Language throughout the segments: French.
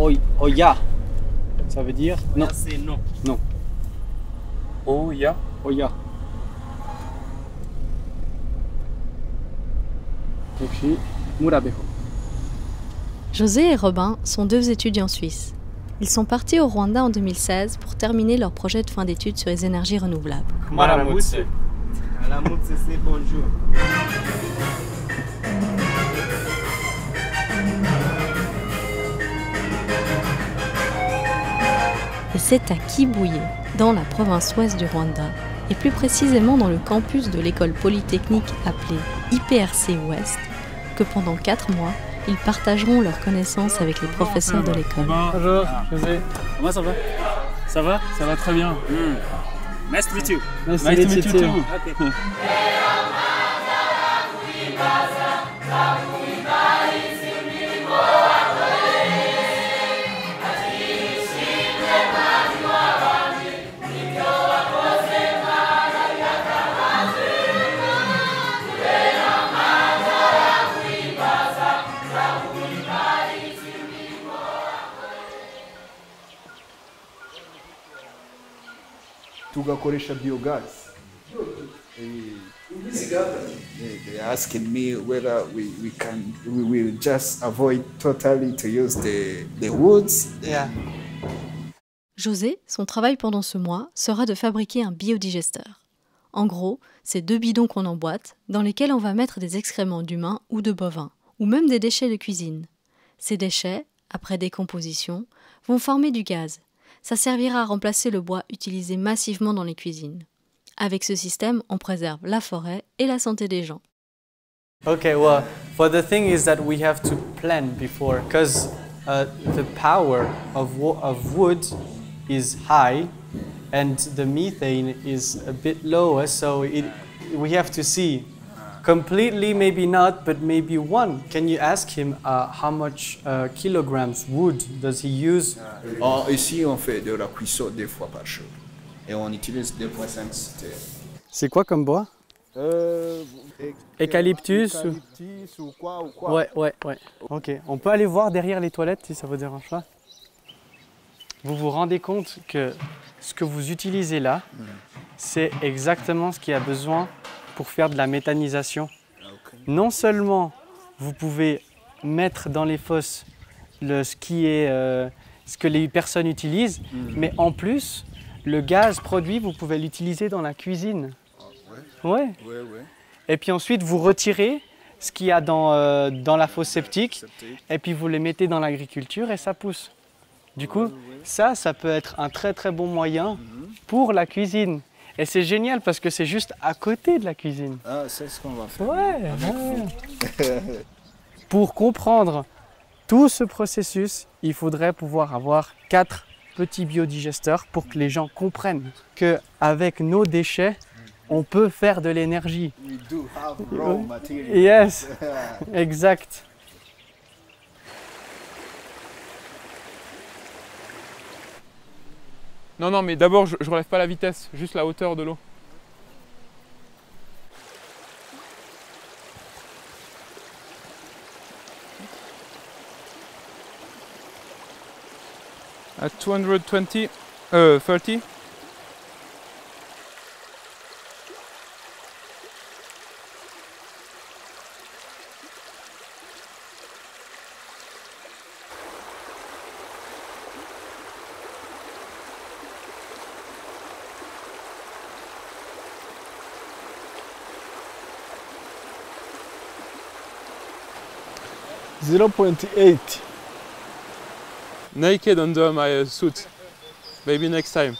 Oya. Ça veut dire non. C'est non. Non. Oya. Oya. Et puis, Murabeho. José et Robin sont deux étudiants suisses. Ils sont partis au Rwanda en 2016 pour terminer leur projet de fin d'études sur les énergies renouvelables. Maramutse. Maramutse, c'est bonjour. Et c'est à Kibuye, dans la province ouest du Rwanda, et plus précisément dans le campus de l'école polytechnique appelée IPRC Ouest, que pendant 4 mois, ils partageront leurs connaissances avec les professeurs de l'école. Bonjour, José. Comment ça va? Ça va? Ça va très bien. Nice to meet you. Nice to meet you too. Okay. tugakoresha biogas. They're asking me whether we will just avoid totally to use the woods. Yeah. José, son travail pendant ce mois sera de fabriquer un biodigesteur. En gros, c'est 2 bidons qu'on emboîte, dans lesquels on va mettre des excréments d'humains ou de bovins, ou même des déchets de cuisine. Ces déchets, après décomposition, vont former du gaz. Ça servira à remplacer le bois utilisé massivement dans les cuisines. Avec ce système, on préserve la forêt et la santé des gens. Okay, well, but the thing is that we have to plan before, because the power of wood is high, and the methane is a bit lower, so we have to see. Completely, maybe not, but maybe 1. Can you ask him how much kilograms wood does he use? Ici, on fait de la cuisson 2 fois par jour. Et on utilise 2,5 citernes. C'est quoi comme bois? Eucalyptus ou quoi. Ouais. Ok, on peut aller voir derrière les toilettes si ça vous dérange pas. Vous vous rendez compte que ce que vous utilisez là, c'est exactement ce qu'il y a besoin pour faire de la méthanisation. Non seulement vous pouvez mettre dans les fosses ce que les personnes utilisent, mais en plus, le gaz produit, vous pouvez l'utiliser dans la cuisine. Ouais. Et puis ensuite, vous retirez ce qu'il y a dans la fosse septique, et puis vous les mettez dans l'agriculture et ça pousse. Du coup, ça peut être un très très bon moyen pour la cuisine. Et c'est génial parce que c'est juste à côté de la cuisine. Ah, c'est ce qu'on va faire. Ouais. Pour comprendre tout ce processus, il faudrait pouvoir avoir 4 petits biodigesteurs pour que les gens comprennent qu'avec nos déchets, on peut faire de l'énergie. We do have raw material. Yes, exact. Non, mais d'abord, je relève pas la vitesse, juste la hauteur de l'eau. At 220, 30. .8. Naked under my suit. Maybe next time.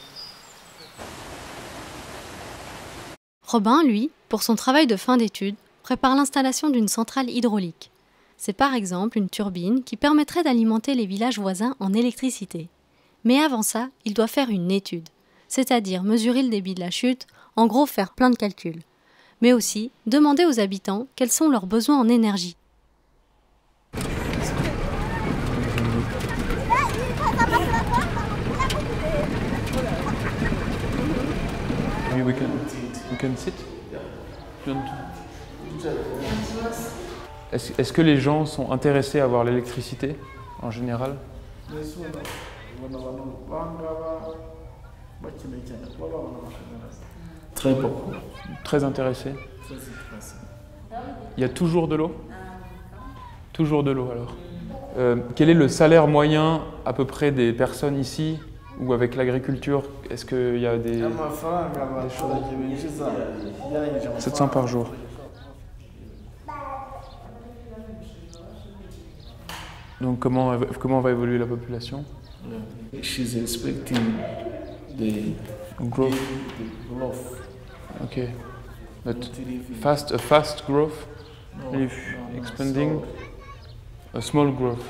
Robin, lui, pour son travail de fin d'études, prépare l'installation d'une centrale hydraulique. C'est par exemple une turbine qui permettrait d'alimenter les villages voisins en électricité. Mais avant ça, il doit faire une étude, c'est-à-dire mesurer le débit de la chute, en gros faire plein de calculs. Mais aussi demander aux habitants quels sont leurs besoins en énergie. We can sit. Est-ce que les gens sont intéressés à avoir l'électricité en général? Très beaucoup. Très intéressé. Il y a toujours de l'eau? Toujours de l'eau alors. Quel est le salaire moyen à peu près des personnes ici ou avec l'agriculture? Est-ce qu'il y a des choses? 700 par jour. Donc comment va évoluer la population? She's expecting the Growth. Okay. But a fast growth? If expanding? A small growth.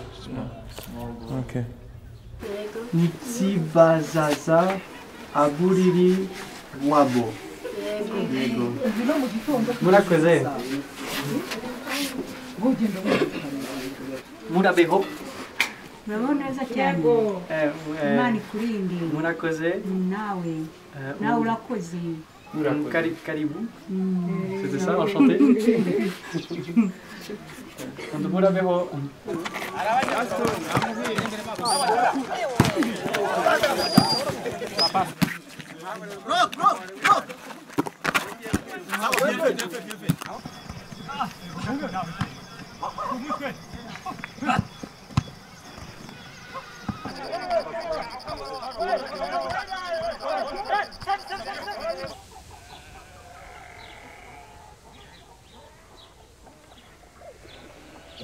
Okay. Nitsibazaza aburiri wabo. Yego. Murakoze. Murabeho. Muraho neza cyane. Imana ikurinde. Murakoze. Nawe urakoze. Karibu. C'était ça, enchanté. Murabeho.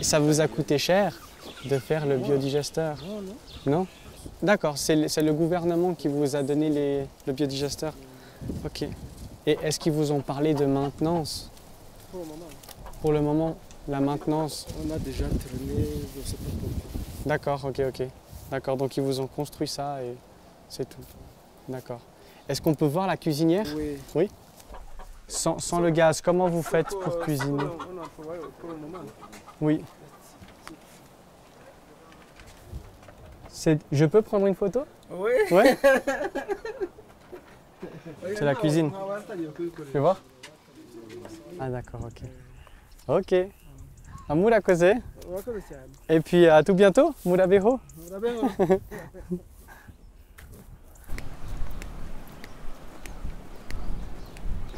Ça vous a coûté cher de faire le biodigesteur? Non? D'accord, c'est le gouvernement qui vous a donné le biodigesteur? Ok. Et est-ce qu'ils vous ont parlé de maintenance? Pour le moment. Pour le moment, la maintenance? On a déjà terminé, je ne sais pas pourquoi. D'accord, ok. D'accord, donc ils vous ont construit ça et c'est tout. D'accord. Est-ce qu'on peut voir la cuisinière? Oui. Oui? Sans le gaz, comment vous faites pour cuisiner? Pour le moment. Oui. Je peux prendre une photo? Oui. Ouais. C'est la cuisine. Tu veux voir? Ah d'accord, ok. Ok. Murakoze. Et puis à tout bientôt, Murabeho.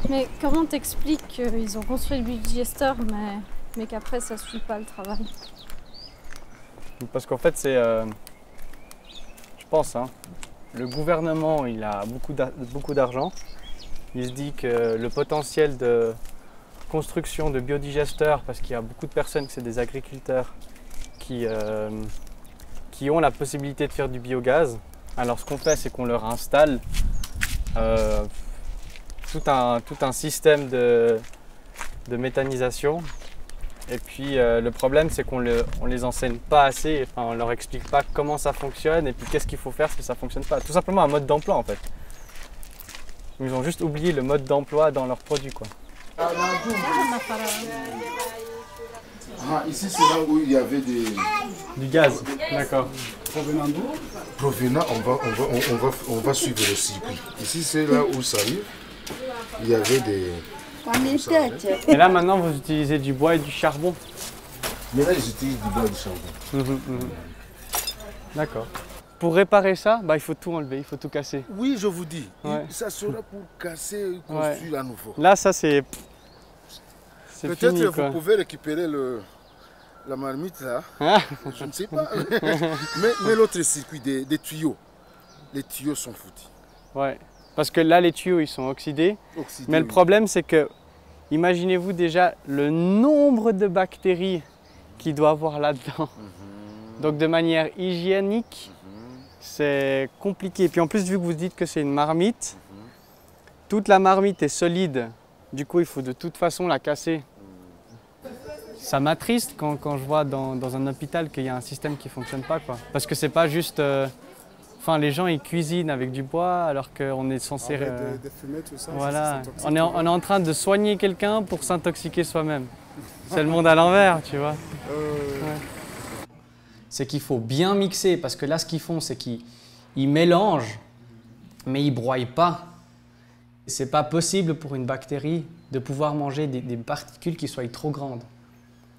Mais comment t'expliques qu'ils ont construit le biodigesteur mais qu'après ça ne suit pas le travail? Parce qu'en fait c'est, je pense, hein, le gouvernement il a beaucoup d'argent. Il se dit que le potentiel de construction de biodigesteurs, parce qu'il y a beaucoup de personnes, c'est des agriculteurs qui ont la possibilité de faire du biogaz. Alors ce qu'on fait, c'est qu'on leur installe tout un système de méthanisation. Et puis le problème, c'est qu'on les enseigne pas assez, enfin, on leur explique pas comment ça fonctionne et puis qu'est-ce qu'il faut faire si ça fonctionne pas. Tout simplement un mode d'emploi en fait. Ils ont juste oublié le mode d'emploi dans leurs produits, quoi. Ici, c'est là où il y avait du gaz. D'accord. Provenant, on va suivre le circuit. Ici, c'est là où ça arrive. Il y avait des... Et là, maintenant, vous utilisez du bois et du charbon? Mais là, ils utilisent du bois et du charbon. D'accord. Pour réparer ça, il faut tout enlever, il faut tout casser. Oui, je vous dis. Ouais. Ça sera pour casser et construire à nouveau. Là, ça, c'est peut-être fini, vous quoi. pouvez récupérer la marmite là. Je ne sais pas. mais l'autre circuit des tuyaux, les tuyaux sont foutus. Ouais. Parce que là, les tuyaux, ils sont oxydés. Mais le problème, c'est que, imaginez-vous déjà le nombre de bactéries qu'il doit avoir là-dedans. Donc, de manière hygiénique, c'est compliqué. Et puis en plus, vu que vous dites que c'est une marmite, toute la marmite est solide. Du coup, il faut de toute façon la casser. Ça m'attriste quand je vois dans un hôpital qu'il y a un système qui ne fonctionne pas, quoi. Parce que c'est pas juste... Enfin, les gens, ils cuisinent avec du bois alors qu'on est censé... de fumer, tout ça. Voilà. On est en train de soigner quelqu'un pour s'intoxiquer soi-même. C'est le monde à l'envers, tu vois. Ouais. C'est qu'il faut bien mixer, parce que là, ce qu'ils font, c'est qu'ils mélangent, mais ils ne broient pas. C'est pas possible pour une bactérie de pouvoir manger des particules qui soient trop grandes.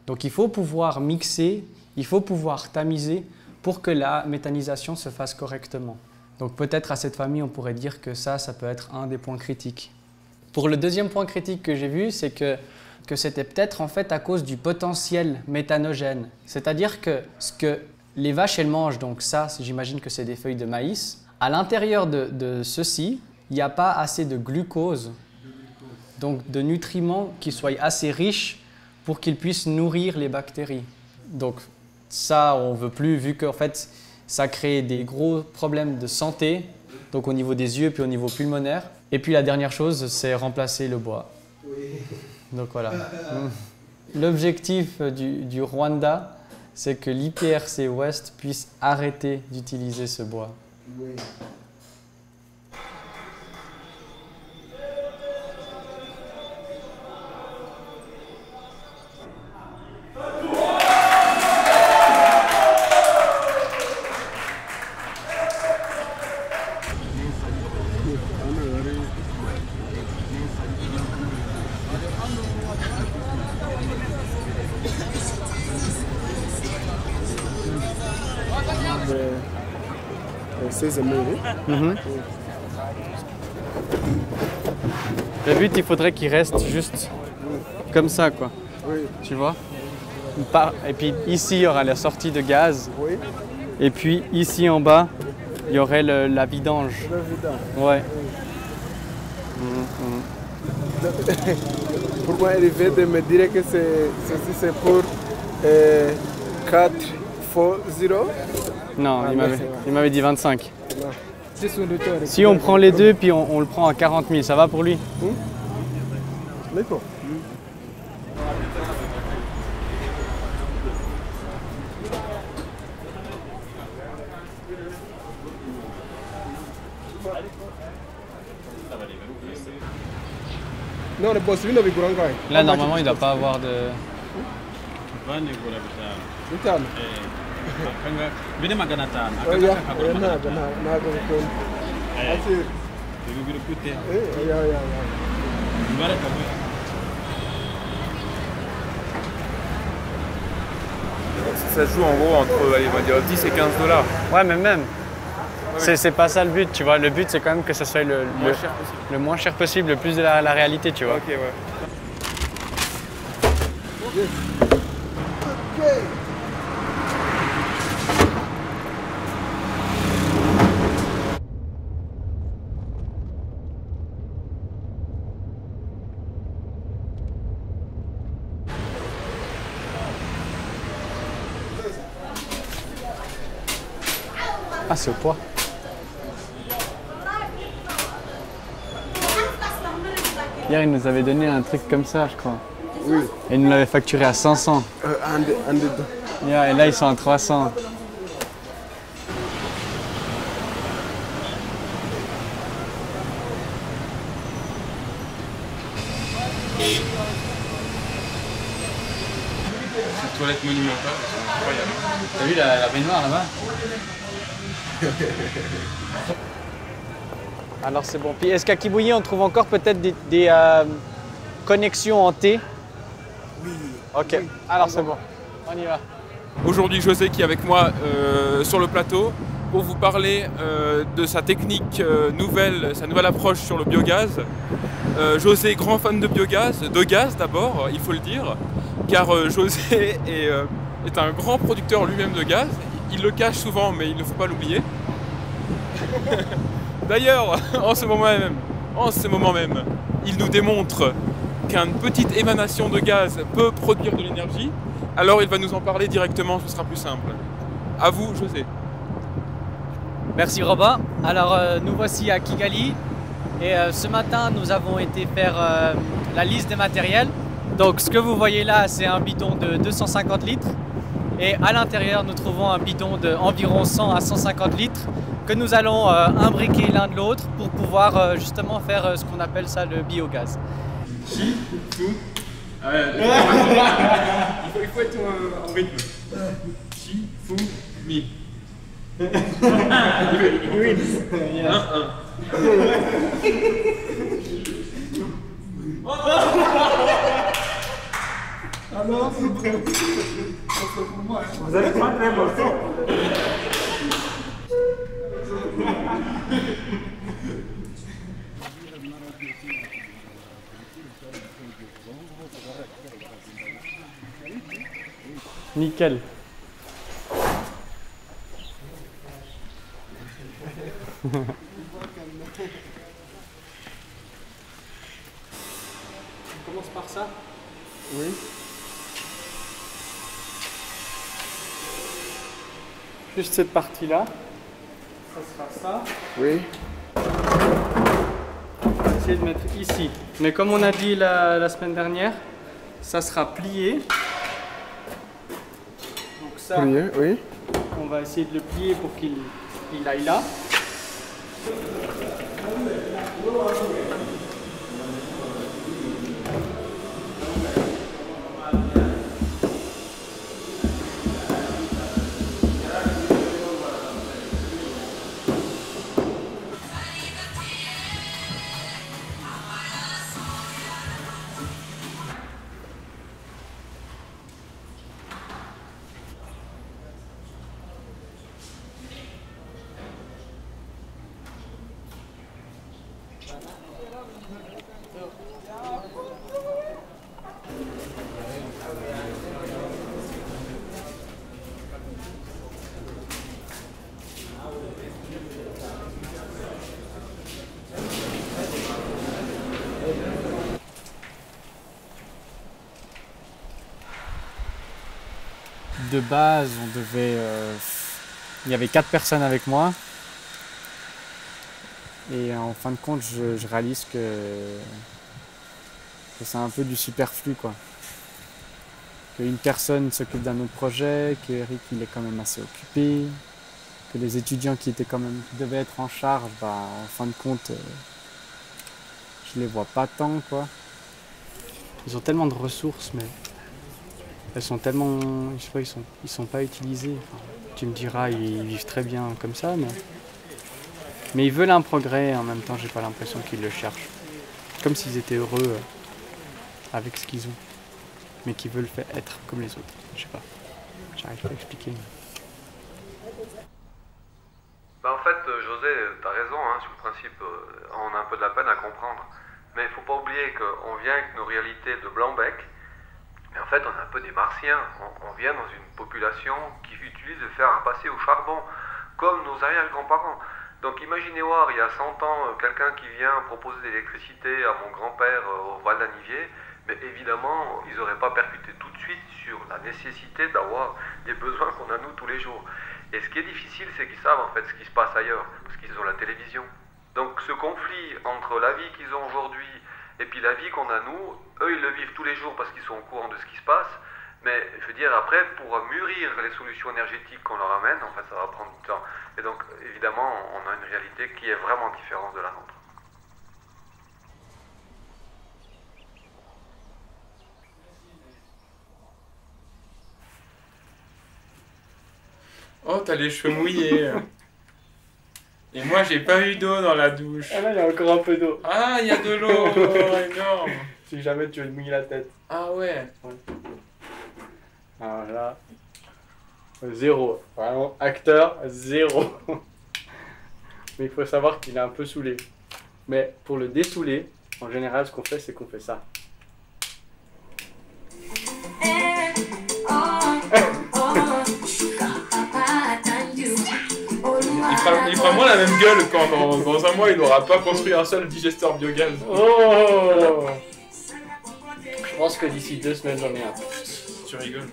Donc il faut pouvoir mixer, il faut pouvoir tamiser pour que la méthanisation se fasse correctement. Donc peut-être à cette famille, on pourrait dire que ça peut être un des points critiques. Pour le deuxième point critique que j'ai vu, c'est que c'était peut-être en fait à cause du potentiel méthanogène. C'est-à-dire que ce que les vaches, elles mangent, donc ça, j'imagine que c'est des feuilles de maïs, à l'intérieur de ceci, il n'y a pas assez de glucose, donc de nutriments qui soient assez riches pour qu'ils puissent nourrir les bactéries. Donc ça, on ne veut plus, vu qu'en fait, ça crée des gros problèmes de santé, donc au niveau des yeux puis au niveau pulmonaire. Et puis la dernière chose, c'est remplacer le bois. Donc voilà. L'objectif du Rwanda, c'est que l'IPRC Ouest puisse arrêter d'utiliser ce bois. Le but, il faudrait qu'il reste juste comme ça, quoi. Oui. Tu vois? Et puis ici, il y aura la sortie de gaz. Oui. Et puis ici en bas, il y aurait la vidange. La vidange. Ouais. Oui. Pourquoi arriver de me dire que ceci c'est pour 4 fois 0? Non, il m'avait dit 25. Si on prend les deux, puis on le prend à 40 000, ça va pour lui? D'accord. Là, normalement, il ne doit pas avoir de... Ça se joue en gros entre, allez, on va dire 10 et 15 $. Ouais, mais même. Ouais. C'est pas ça le but, tu vois. Le but, c'est quand même que ça soit le moins cher possible, le plus de la réalité, tu vois. Ok, ouais. Ah, c'est au poids. Hier, il nous avait donné un truc comme ça, je crois. Oui. Et il nous l'avait facturé à 500. Yeah, et là, ils sont à 300. Cette toilette monumentale, c'est incroyable. T'as vu la baignoire là-bas? Alors c'est bon. Puis est-ce qu'à Kibuye, on trouve encore peut-être des connexions en T? Oui. Ok, oui. Alors c'est bon. On y va. Aujourd'hui, José qui est avec moi sur le plateau pour vous parler de sa technique nouvelle, sa nouvelle approche sur le biogaz. José, grand fan de biogaz, de gaz d'abord, il faut le dire, car José est un grand producteur lui-même de gaz. Il le cache souvent, mais il ne faut pas l'oublier. D'ailleurs, en ce moment même, il nous démontre qu'une petite émanation de gaz peut produire de l'énergie. Alors il va nous en parler directement, ce sera plus simple. À vous, José. Merci Robin. Alors nous voici à Kigali et ce matin nous avons été faire la liste des matériels. Donc ce que vous voyez là, c'est un bidon de 250 litres. Et à l'intérieur, nous trouvons un bidon d'environ 100 à 150 litres que nous allons imbriquer l'un de l'autre pour pouvoir justement faire ce qu'on appelle ça le biogaz. Il faut être en rythme. Shifumi. Alors, vous allez prendre les morceaux. Nickel. On commence par ça? Oui. Juste cette partie-là. Ça sera ça. Oui. On va essayer de mettre ici. Mais comme on a dit la semaine dernière, ça sera plié. Donc ça, Plié, oui. on va essayer de le plier pour qu'il aille là. De base, on devait... il y avait 4 personnes avec moi. Et en fin de compte, je réalise que c'est un peu du superflu, quoi. Qu'une personne s'occupe d'un autre projet, que Eric il est quand même assez occupé, que les étudiants qui devaient être en charge, bah, en fin de compte, je les vois pas tant, quoi. Ils ont tellement de ressources, mais elles sont tellement, je sais pas, ils sont pas utilisés. Enfin, tu me diras, ils vivent très bien comme ça, mais ils veulent un progrès. En même temps, j'ai pas l'impression qu'ils le cherchent. Comme s'ils étaient heureux avec ce qu'ils ont, mais qu'ils veulent être comme les autres. Je sais pas, j'arrive pas à expliquer. Bah en fait, José, t'as raison, hein, sur le principe, on a un peu de la peine à comprendre. Mais il faut pas oublier qu'on vient avec nos réalités de Blanc-Bec. Mais en fait, on est un peu des martiens. On vient dans une population qui utilise le fer à repasser au charbon, comme nos arrière-grands-parents. Donc imaginez voir, il y a 100 ans, quelqu'un qui vient proposer de l'électricité à mon grand-père au Val d'Anivier, mais évidemment, ils n'auraient pas percuté tout de suite sur la nécessité d'avoir des besoins qu'on a nous tous les jours. Et ce qui est difficile, c'est qu'ils savent en fait ce qui se passe ailleurs, parce qu'ils ont la télévision. Donc ce conflit entre la vie qu'ils ont aujourd'hui et puis la vie qu'on a nous, eux ils le vivent tous les jours parce qu'ils sont au courant de ce qui se passe. Mais je veux dire, après, pour mûrir les solutions énergétiques qu'on leur amène, en fait ça va prendre du temps. Et donc évidemment, on a une réalité qui est vraiment différente de la nôtre. Oh, t'as les cheveux mouillés. Et moi, j'ai pas eu d'eau dans la douche. Ah là, il y a encore un peu d'eau. Ah, il y a de l'eau, énorme. Si jamais tu veux te mouiller la tête. Ah ouais. Alors là, 0. Vraiment, acteur, 0. Mais il faut savoir qu'il est un peu saoulé. Mais pour le dessouler, en général, ce qu'on fait, c'est qu'on fait ça. Il fera moins la même gueule quand dans un mois il n'aura pas construit un seul digesteur biogaz. Oh! Je pense que d'ici 2 semaines j'en ai un. Tu rigoles.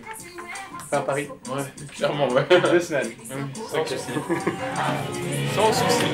Pas à Paris? Ouais, clairement, ouais. 2 semaines. Sans souci. Sans souci.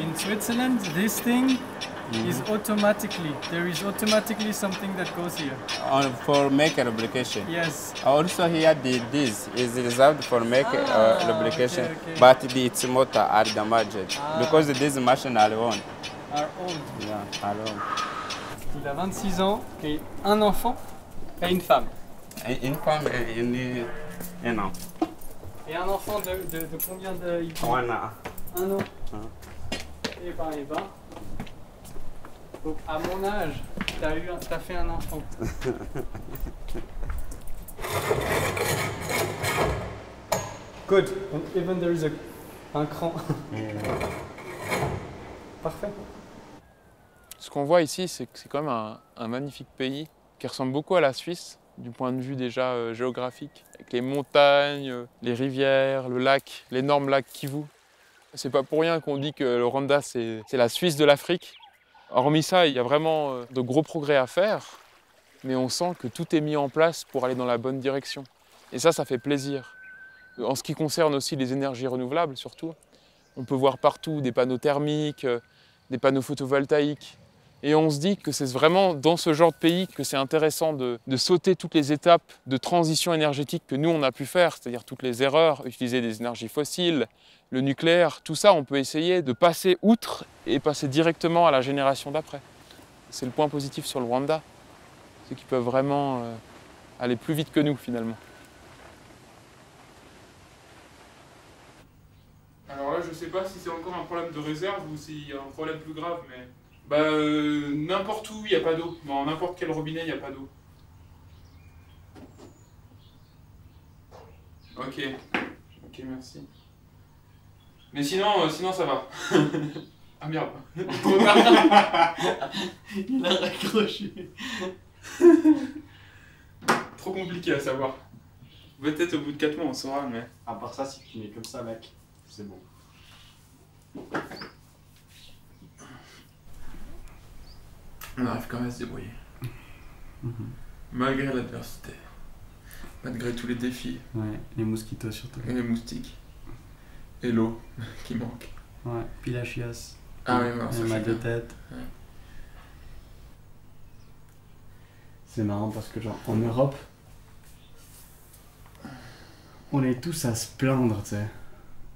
In Switzerland, this thing is automatically, there is automatically something that goes here. For make a lubrication. Yes. Also here this is reserved for make lubrication, okay. but its motor are damaged because these machines are old. Are old. Yeah, are old. Il a 26 ans et un enfant et une femme. Une femme et un an. Et un enfant de combien de... 1 an. 1 an. Et ben. Donc à mon âge, t'as fait un enfant. Good. And even there is un cran. Parfait. Ce qu'on voit ici, c'est que c'est quand même un magnifique pays qui ressemble beaucoup à la Suisse, du point de vue déjà géographique, avec les montagnes, les rivières, le lac, l'énorme lac Kivu. C'est pas pour rien qu'on dit que le Rwanda, c'est la Suisse de l'Afrique. Hormis ça, il y a vraiment de gros progrès à faire, mais on sent que tout est mis en place pour aller dans la bonne direction. Et ça fait plaisir. En ce qui concerne aussi les énergies renouvelables, surtout, on peut voir partout des panneaux thermiques, des panneaux photovoltaïques. Et on se dit que c'est vraiment dans ce genre de pays que c'est intéressant de sauter toutes les étapes de transition énergétique que nous, on a pu faire, c'est-à-dire toutes les erreurs, utiliser des énergies fossiles, le nucléaire, tout ça, on peut essayer de passer outre et passer directement à la génération d'après. C'est le point positif sur le Rwanda, c'est qu'ils peuvent vraiment aller plus vite que nous, finalement. Alors là, je ne sais pas si c'est encore un problème de réserve ou s'il y a un problème plus grave, mais... n'importe où, il n'y a pas d'eau. Dans n'importe quel robinet, il n'y a pas d'eau. Ok, merci. Mais sinon ça va. Ah merde. Il a raccroché. Trop compliqué à savoir. Peut-être au bout de 4 mois, on saura, mais... À part ça, si tu mets comme ça, mec, c'est bon. On arrive quand même à se débrouiller. Malgré l'adversité. Malgré tous les défis. Ouais, les mosquitos surtout. Et les moustiques. Et l'eau qui manque. Ouais, puis la chiasse. Ah oui, ça mal de tête. Ouais. C'est marrant parce que genre en Europe, on est tous à se plaindre, tu sais.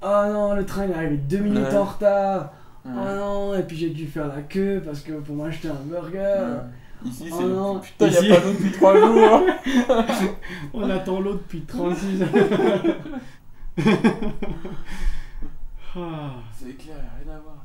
Oh non, le train il est arrivé 2 minutes en retard. Oh non, et puis j'ai dû faire la queue parce que pour m'acheter un burger. Ici, oh c'est... Non. Putain, il n'y a pas d'eau depuis 3 jours. On attend l'eau depuis 36 ans. C'est clair, il n'y a rien à voir.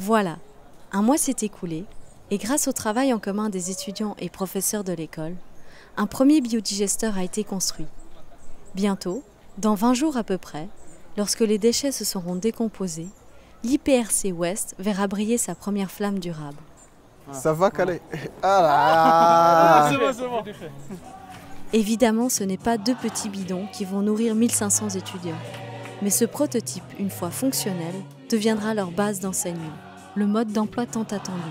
Voilà, un mois s'est écoulé et grâce au travail en commun des étudiants et professeurs de l'école, un premier biodigesteur a été construit. Bientôt, dans 20 jours à peu près, lorsque les déchets se seront décomposés, l'IPRC Ouest verra briller sa première flamme durable. Ça va, Calais? Ah là. C'est bon. Évidemment, ce n'est pas 2 petits bidons qui vont nourrir 1500 étudiants. Mais ce prototype, une fois fonctionnel, deviendra leur base d'enseignement, le mode d'emploi tant attendu.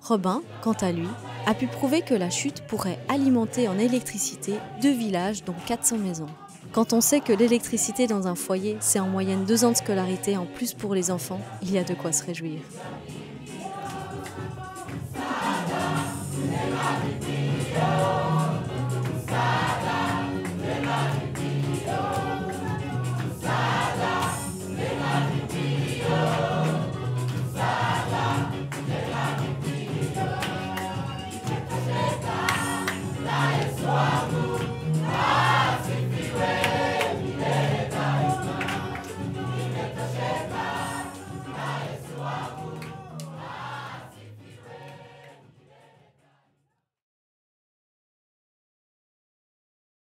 Robin, quant à lui, a pu prouver que la chute pourrait alimenter en électricité 2 villages, dont 400 maisons. Quand on sait que l'électricité dans un foyer, c'est en moyenne 2 ans de scolarité en plus pour les enfants, il y a de quoi se réjouir.